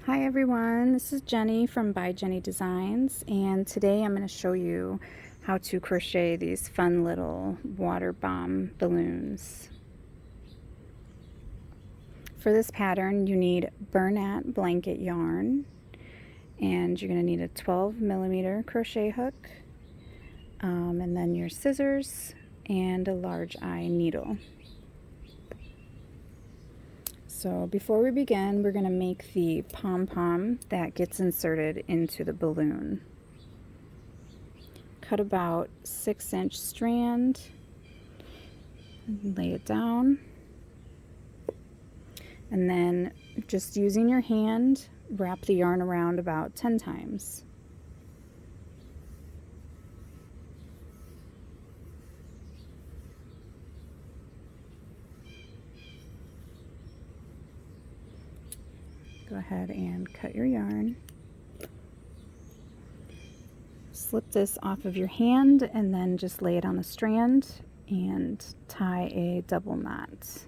Hi everyone, this is Jenny from By Jenny Designs, and today I'm going to show you how to crochet these fun little water bomb balloons. For this pattern you need Bernat blanket yarn, and you're going to need a 12mm crochet hook, and then your scissors and a large eye needle. So before we begin, we're going to make the pom-pom that gets inserted into the balloon. Cut about 6-inch strand and lay it down. And then just using your hand, wrap the yarn around about 10 times. Go ahead and cut your yarn. Slip this off of your hand and then just lay it on the strand and tie a double knot.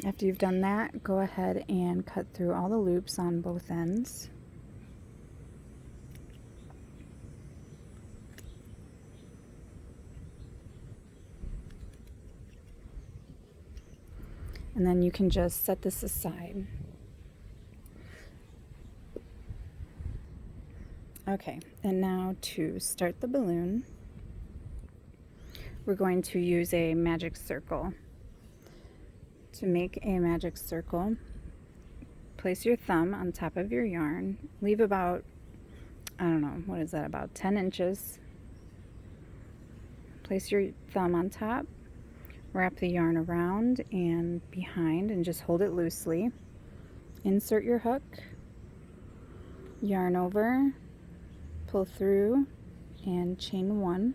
After you've done that, go ahead and cut through all the loops on both ends. And then you can just set this aside. Okay, and now to start the balloon, we're going to use a magic circle. To make a magic circle, place your thumb on top of your yarn, leave about, I don't know, what is that, about 10 inches. Place your thumb on top, wrap the yarn around and behind and just hold it loosely. Insert your hook, yarn over, pull through, and chain 1.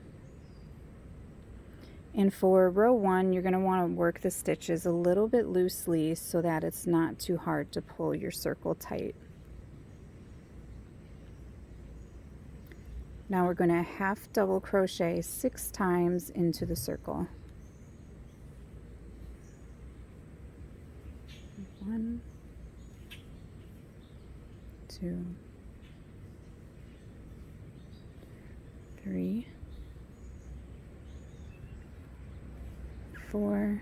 And for row 1, you're going to want to work the stitches a little bit loosely so that it's not too hard to pull your circle tight. Now we're going to half double crochet 6 times into the circle. 1, 2, 3, 4,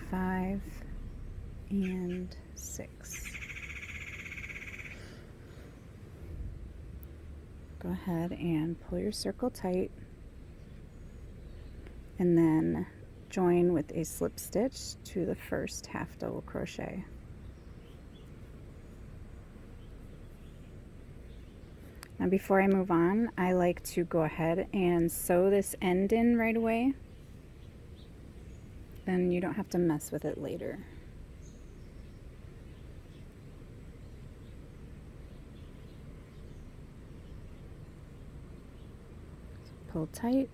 5, and 6. Go ahead and pull your circle tight, and then join with a slip stitch to the first half double crochet. Now before I move on, I like to go ahead and sew this end in right away. Then you don't have to mess with it later. Pull tight.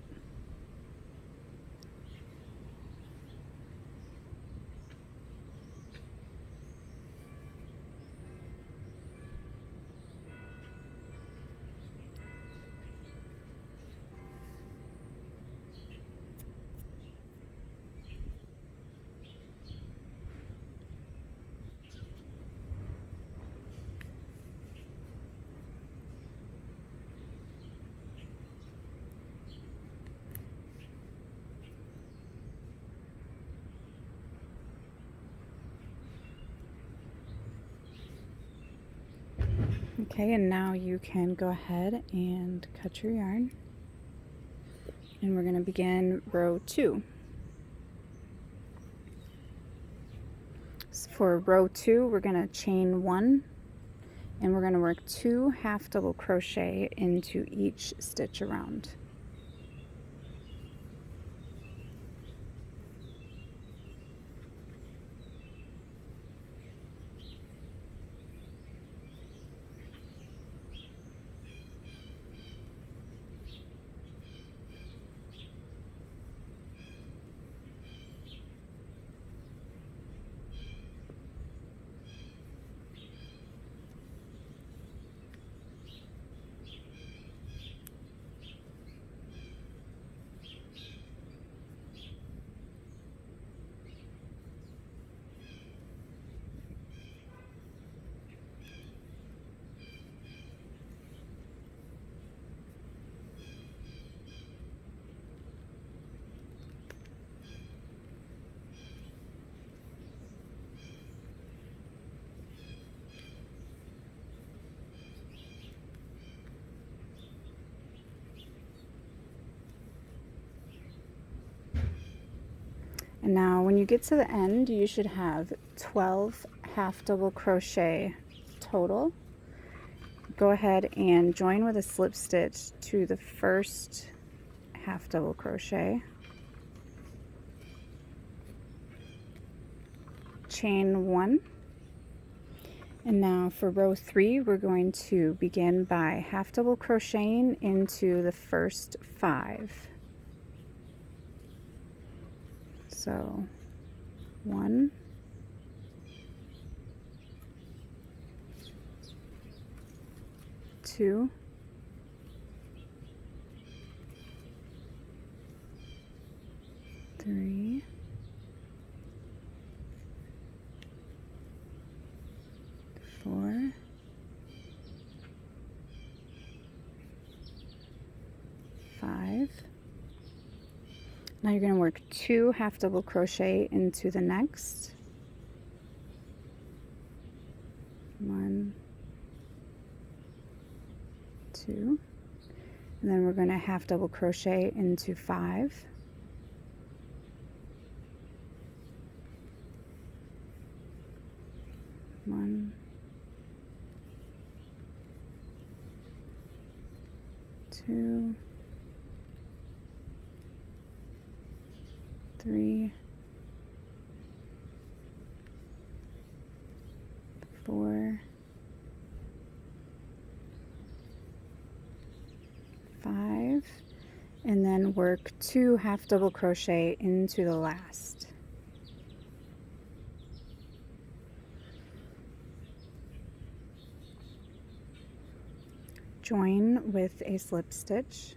Okay, and now you can go ahead and cut your yarn, and we're going to begin row 2. So for row 2, we're going to chain 1, and we're going to work 2 half double crochet into each stitch around. And now when you get to the end, you should have 12 half double crochet total. Go ahead and join with a slip stitch to the first half double crochet, chain 1, and now for row 3 we're going to begin by half double crocheting into the first 5. So 1, 2, 3, 4, 5. Now you're going to work 2 half double crochet into the next. 1, 2, and then we're going to half double crochet into 5. 1, 2, 3, 4, 5, and then work 2 half double crochet into the last. Join with a slip stitch.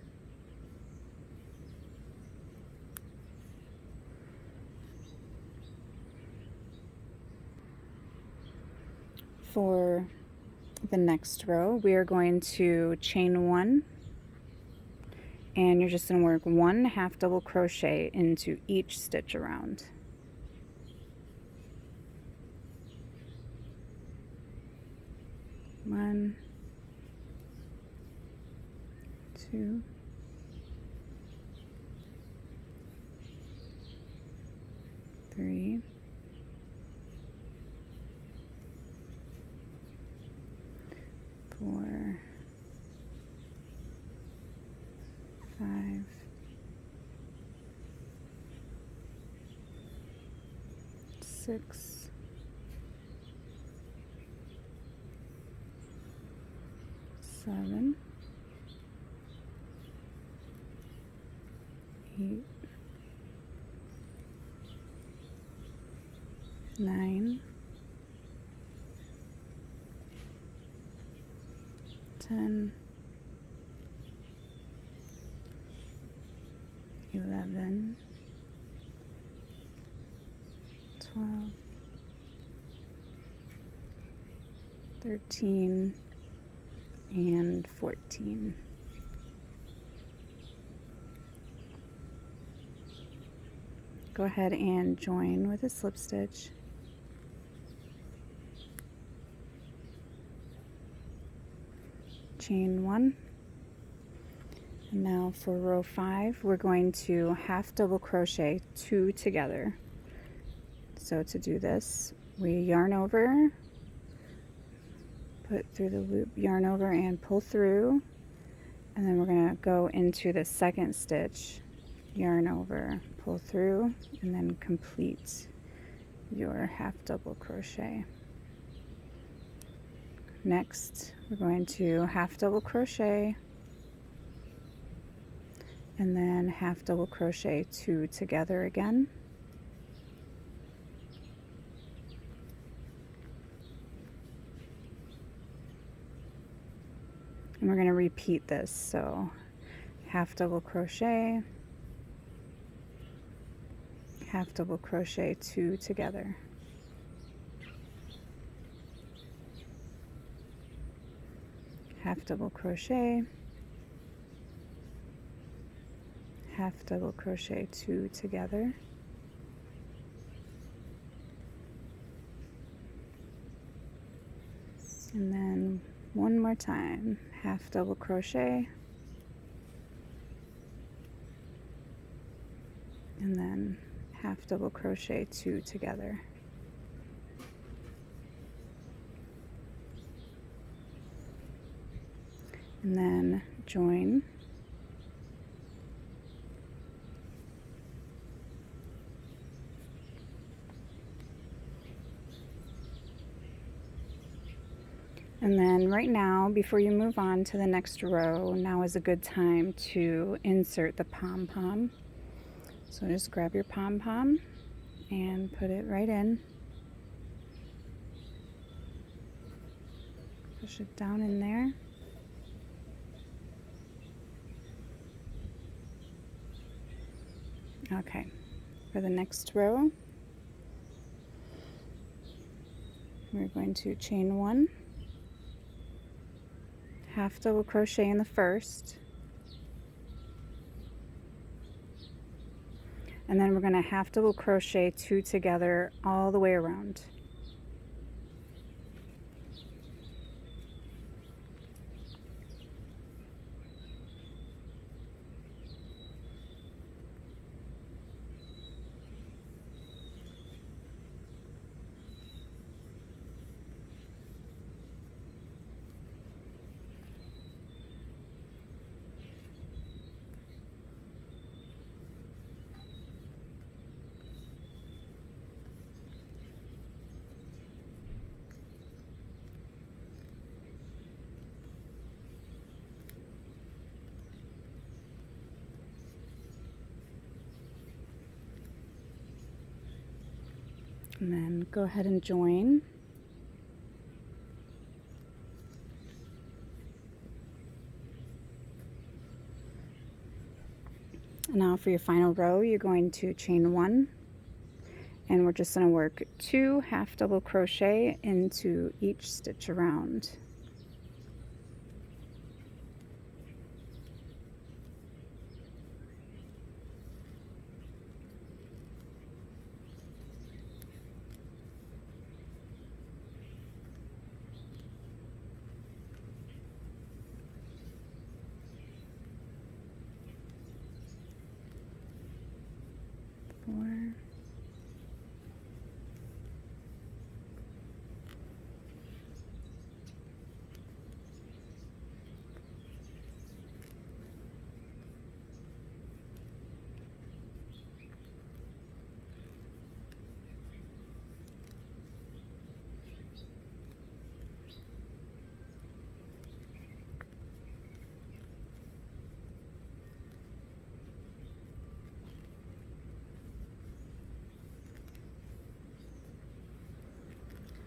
For the next row, we are going to chain 1, and you're just going to work 1 half double crochet into each stitch around. One, 2, 3, 4, 5, 6, 7, 8, 9, 10, 11, 12, 13, and 14. Go ahead and join with a slip stitch. Chain 1. And now for row 5, we're going to half double crochet 2 together. So to do this, we yarn over, put through the loop, yarn over and pull through, and then we're going to go into the second stitch, yarn over, pull through, and then complete your half double crochet. Next, we're going to half double crochet and then half double crochet 2 together again. And we're going to repeat this, so half double crochet, half double crochet 2 together. Half double crochet, half double crochet 2 together. And then one more time, half double crochet, and then half double crochet 2 together. And then join. And then right now, before you move on to the next row, now is a good time to insert the pom-pom. So just grab your pom-pom and put it right in. Push it down in there. Okay, for the next row, we're going to chain 1, half double crochet in the first, and then we're going to half double crochet 2 together all the way around. And then go ahead and join. Now for your final row, you're going to chain 1, and we're just going to work 2 half double crochet into each stitch around.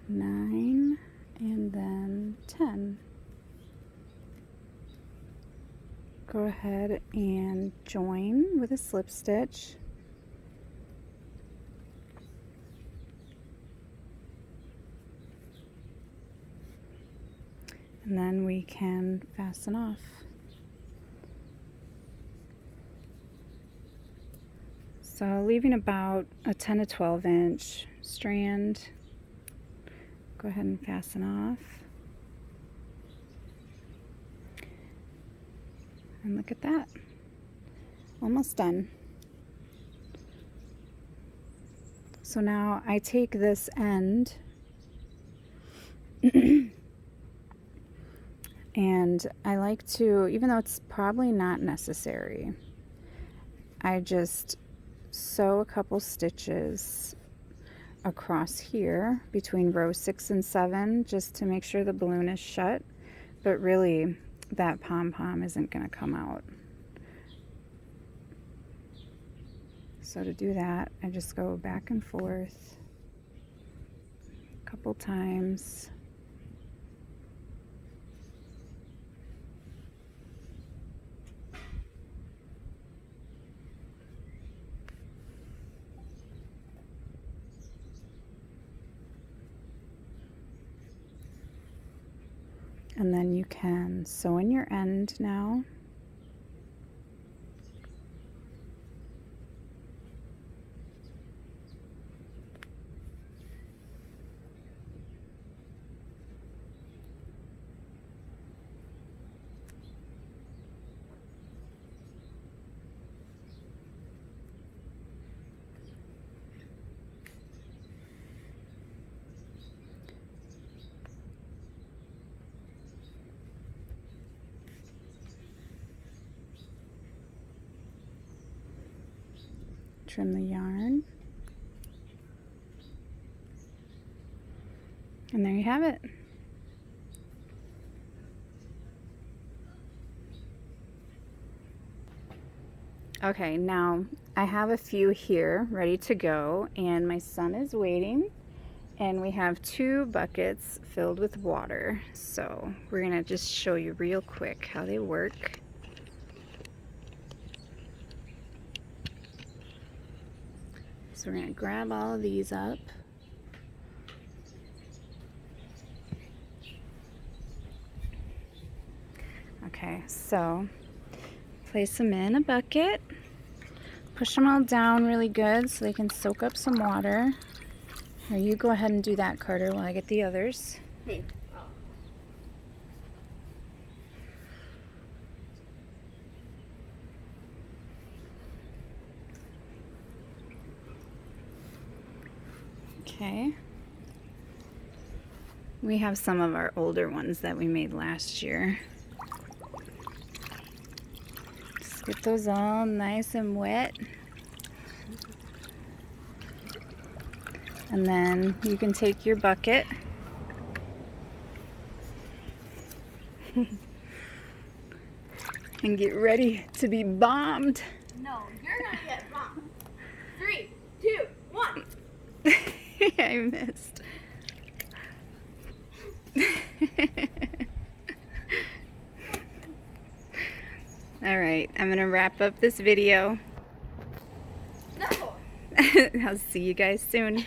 Nine, and then 10. Go ahead and join with a slip stitch. And then we can fasten off. So leaving about a 10 to 12 inch strand. Go ahead and fasten off. And look at that. Almost done. So now I take this end and I like to, even though it's probably not necessary, I just sew a couple stitches across here between row 6 and 7 just to make sure the balloon is shut, but really that pom-pom isn't going to come out. So to do that, I just go back and forth a couple times. And then you can sew in your end now. trim the yarn. And there you have it. Okay, now I have a few here ready to go, and my son is waiting, and we have 2 buckets filled with water. So we're gonna just show you real quick how they work. So we're gonna grab all of these up. Okay, so place them in a bucket. Push them all down really good so they can soak up some water. Here, you go ahead and do that, Carter, while I get the others. Hey. Okay. We have some of our older ones that we made last year. Just get those all nice and wet. And then you can take your bucket and get ready to be bombed. No, you're gonna get bombed. 3, 2, 1. I missed. All right, I'm gonna wrap up this video. No. I'll see you guys soon.